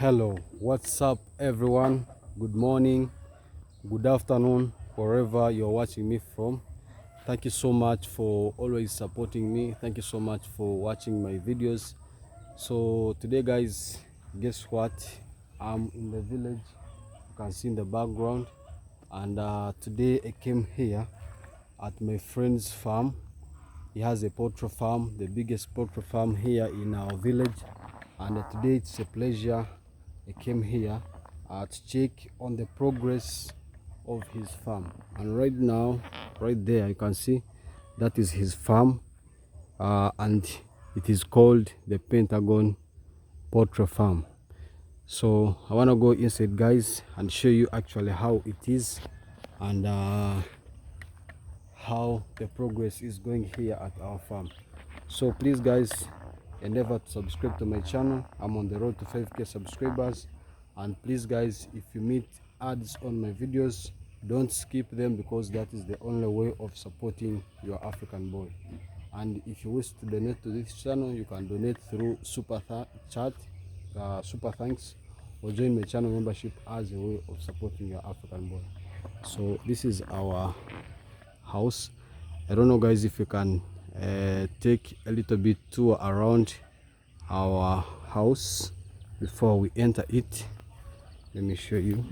Hello, what's up everyone? Good morning, good afternoon, wherever you're watching me from. Thank you so much for always supporting me. Thank you so much for watching my videos. So today guys, guess what? I'm in the village. You can see in the background. And today I came here at my friend's farm. He has a poultry farm, the biggest poultry farm here in our village. And today it's a pleasure I came here to check on the progress of his farm. And right now, right there, you can see that is his farm, and it is called the Pentagon Poultry Farm. So I want to go inside, guys, and show you actually how it is and how the progress is going here at our farm. So please guys, endeavor to subscribe to my channel. I'm on the road to 5k subscribers. And please guys, if you meet ads on my videos, don't skip them, because that is the only way of supporting your African boy. And if you wish to donate to this channel, you can donate through super thanks, or join my channel membership as a way of supporting your African boy. So this is our house. I don't know guys if you can take a little bit tour around our house before we enter it. Let me show you.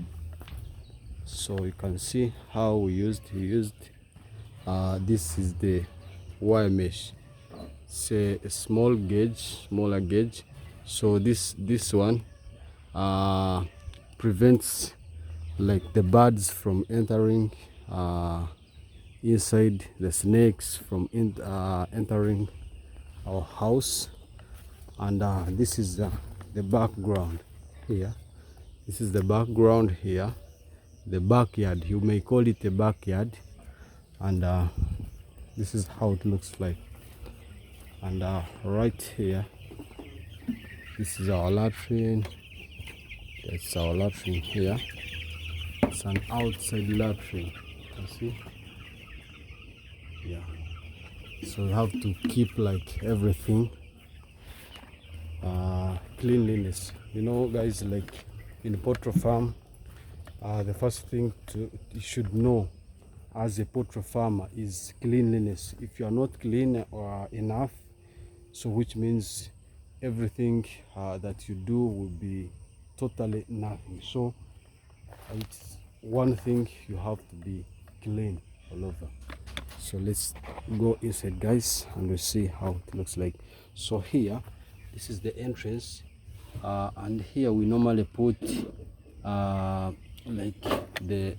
So you can see how we used this is the wire mesh. It's a smaller gauge. So this one prevents like the birds from entering inside, the snakes from entering our house. And this is the background here. This is the background here, the backyard, you may call it a backyard. And this is how it looks like. And right here, this is our latrine. That's our latrine here. It's an outside latrine, you see. Yeah, so you have to keep like everything cleanliness, you know guys. Like in a poultry farm, the first thing you should know as a poultry farmer is cleanliness. If you are not clean enough, so which means everything that you do will be totally nothing. So it's one thing, you have to be clean all over. So let's go inside guys, and we'll see how it looks like. So here, this is the entrance, and here we normally put like the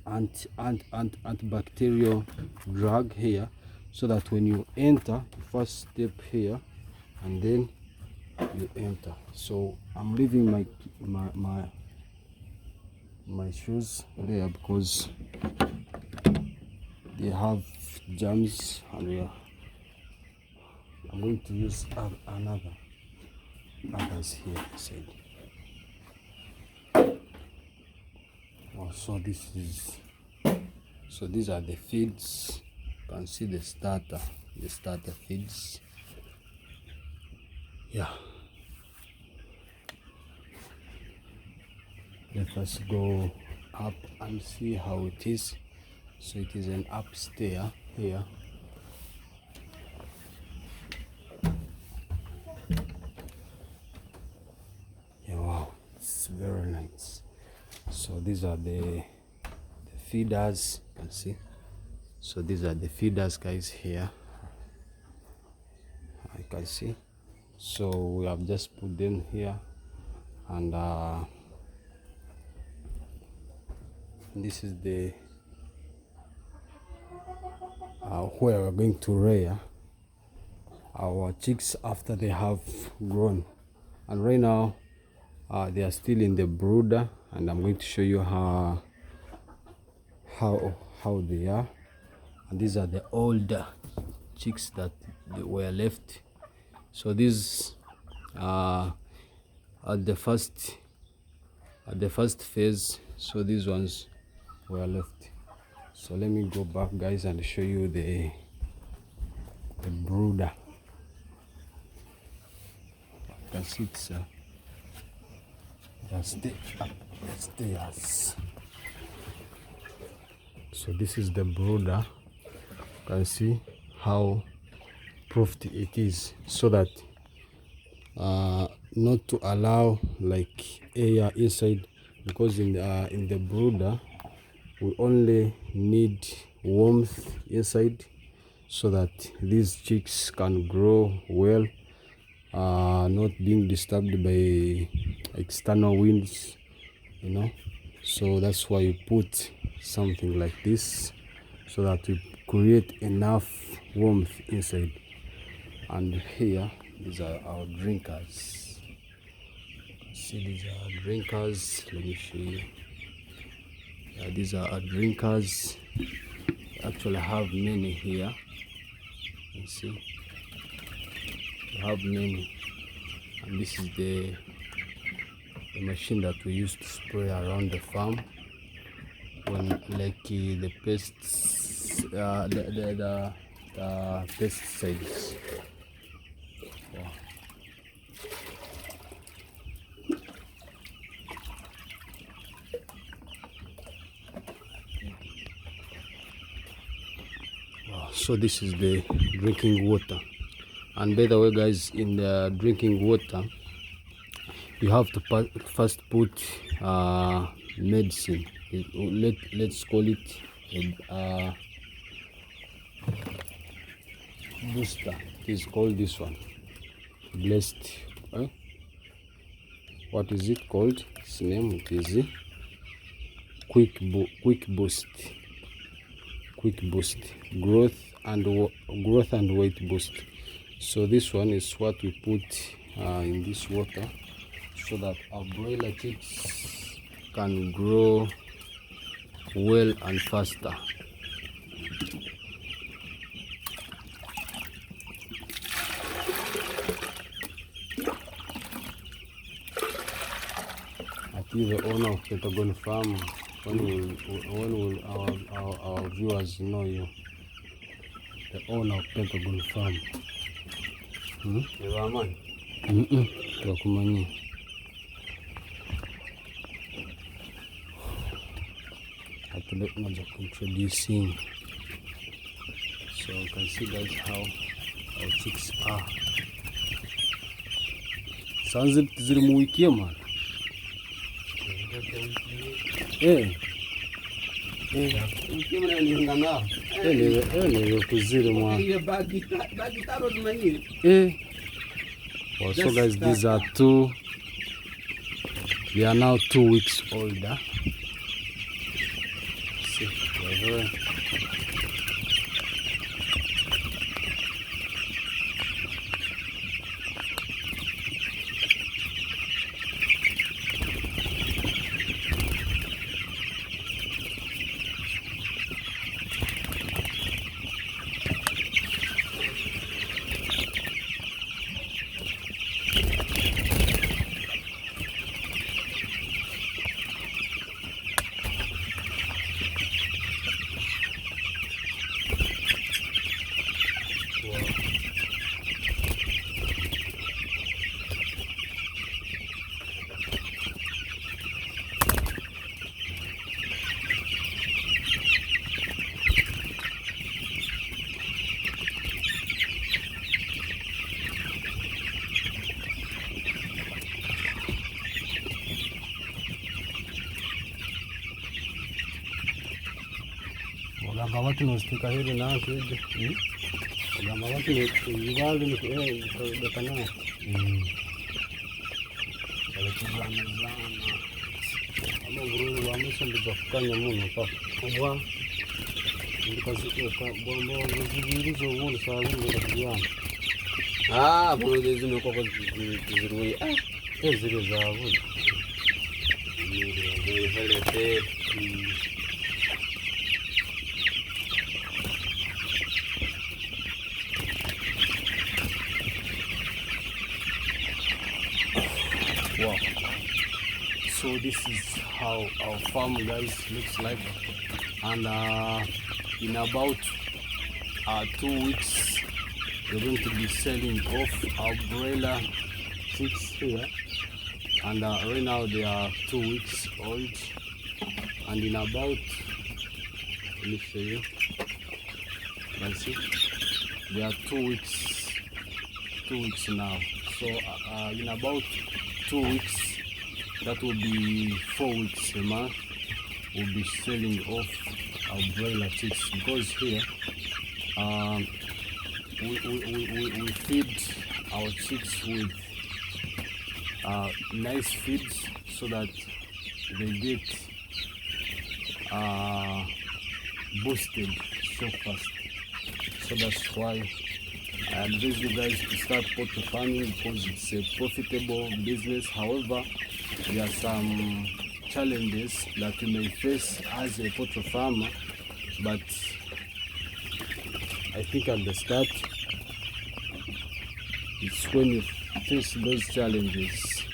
antibacterial drug here, so that when you enter, you first step here and then you enter. So I'm leaving my shoes there because they have germs, and I'm going to use others here inside. So these are the feeds. You can see the starter feeds. Yeah, let us go up and see how it is. So it is an upstairs here. Yeah, wow, it's very nice. So these are the feeders, you can see. So these are the feeders guys here, you can see. So we have just put them here, and this is the where we're going to rear our chicks after they have grown. And right now they are still in the brooder, and I'm going to show you how they are. And these are the older chicks that were left. So these at the first phase, so these ones were left. So let me go back guys and show you the brooder. can see it's upstairs. So this is the brooder. You can see how proofed it is, so that not to allow like air inside, because in the brooder we only need warmth inside, so that these chicks can grow well, not being disturbed by external winds, you know. So that's why you put something like this, so that we create enough warmth inside. And here, these are our drinkers. See, these are our drinkers. Let me show you. These are our drinkers. We actually have many here. You see, we have many, and this is the machine that we use to spray around the farm when like the pests, the pesticides. Wow. So this is the drinking water. And by the way guys, in the drinking water you have to first put medicine. Let's call it a booster. It is called this one, blessed, what is it called? Its name, it is quick boost, growth and weight boost. So this one is what we put in this water, so that our broiler chicks can grow well and faster. The owner of Pentagon Farm, when will our viewers know you? The owner of Pentagon Farm. Tukumanya. Introducing. So you can see guys how our chicks are. Sounds like it's a wiki, man. So guys, these are two. They are now 2 weeks older. See, watu nostika hili na kide kama watu ni ibali ni dekana alikuwa ama guru wa msonde bakanya muno pa kubwa ndikazi kwa bombo ngiziri zo wona sabu ndakiyana bro zino kwa zirwe ziri zavu ni hele Wow. So this is how our farm guys looks like, and in about 2 weeks we're going to be selling off our broiler chicks here, and right now they are 2 weeks old, and in about, let me show you, you can see they are 2 weeks now. So in about 2 weeks, that will be 4 weeks a month, we'll be selling off our broiler chicks, because here we feed our chicks with nice feeds so that they get boosted so fast. So that's why I advise you guys to start poultry farming, because it's a profitable business. However, there are some challenges that you may face as a poultry farmer, but I think at the start, it's when you face those challenges